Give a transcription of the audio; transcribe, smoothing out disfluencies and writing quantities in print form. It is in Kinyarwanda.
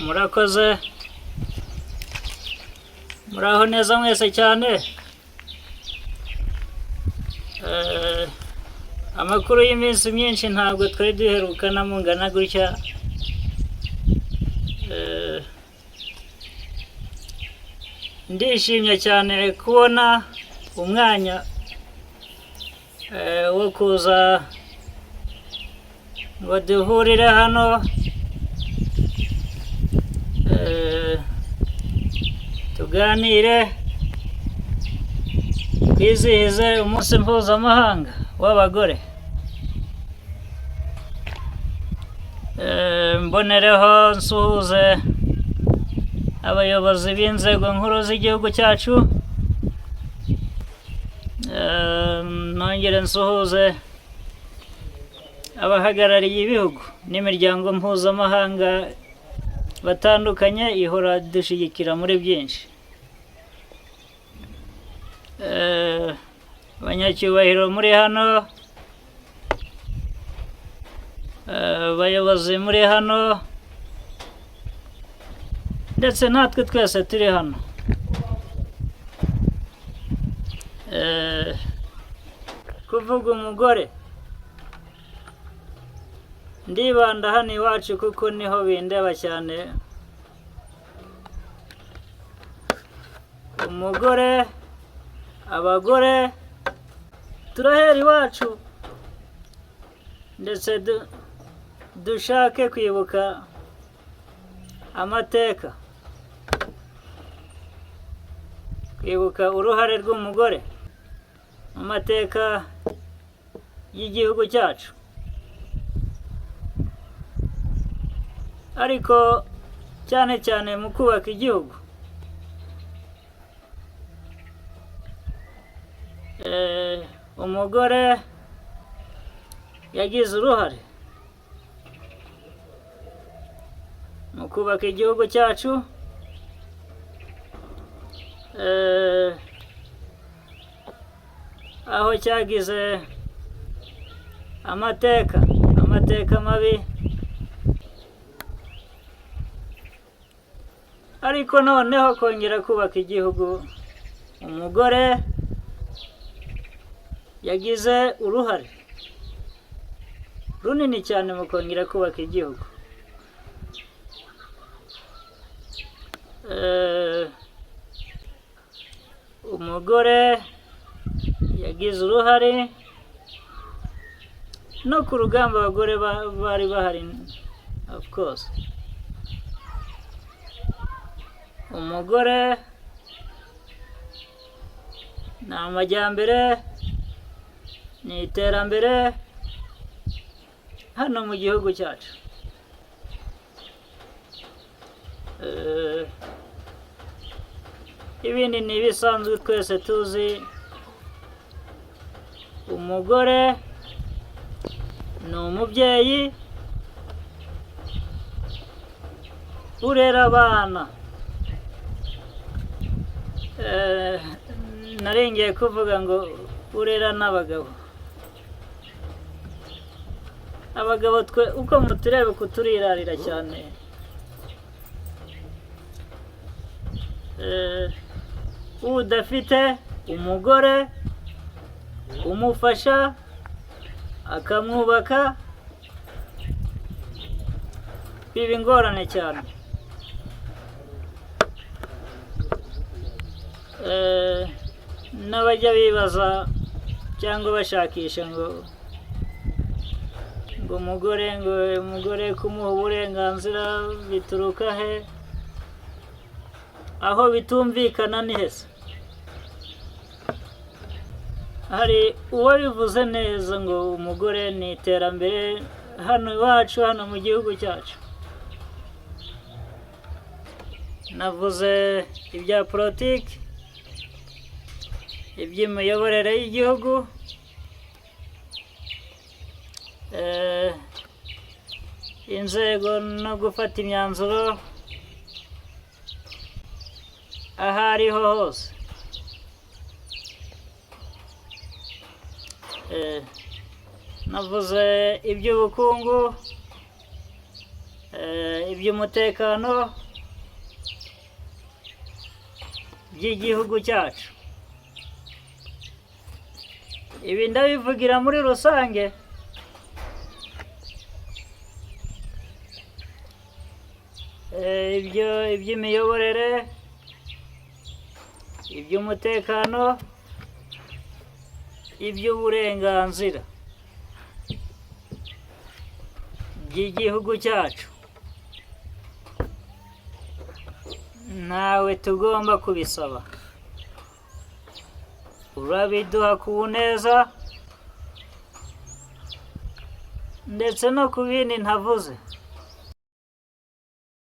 murakoze muraho neza mwese cyane. Amakuru y'iminsi myinshi ntabwo twari duherukana mungana gutya. Ndishimye cyane kubona umwanya wo kuza ngo duhurire hano tuganire twizihize umunsi mpuzamahanga w'abagore. Mbonereho nsuhuze abayobozi b'inzego nkuru z'igihugu cyacu, nongere nsuhuze abahagarariye ibihugu n'imiryango mpuzamahanga batandukanye ihora dushyigikira muri byinshi. Abanyacyubahiro muri hano, abayobozi muri hano, ndetse natwe twese turi hano. Kuvuga umugore, ndibanda hano iwacu kuko niho bindeba cyane. Umugore, abagore, turahera iwacu ndetse dushake kwibuka amateka, kwibuka uruhare rw'umugore mu mateka y'igihugu cyacu, ariko cyane cyane mu kubaka igihugu. Umugore yagize uruhare mu kubaka igihugu cyacu, aho cyagize amateka mabi, ariko noneho kongera kubaka igihugu, umugore yagize uruhare runini cyane mu kongera kubaka igihugu. Umugore yagize uruhare no ku rugamba abagore bari bahari, of course. Umugore ni amajyambere, ni iterambere hano mu gihugu cyacu. Ibindi ni ibisanzwe twese tuzi. Umugore ni umubyeyi urera abana. Narengeye kuvuga ngo urera n'abagabo. Abagabo twe uko mutureba kuturirarira cyane. Udafite umugore umufasha akamwubaka biba ingorane cyane. N'abajya bibaza cyangwa bashakisha ngo umugore kumuha uburenganzira bituruka he? Aho bitumvikana ni hese. Hari uwabivuze neza ngo umugore ni iterambere hano iwacu, hano mu gihugu cyacu. Navuze ibya politiki, iby'imiyoborere y'igihugu, inzego no gufata imyanzuro aho ariho hose. Navuze iby'ubukungu, iby'umutekano by'igihugu cyacu. Ibi ndabivugira muri rusange, iby'imiyoborere, iby'umutekano, iby'uburenganzira by'igihugu cyacu. Ntawe tugomba kubisaba, urabiduha ku neza ndetse no ku bindi ntavuze.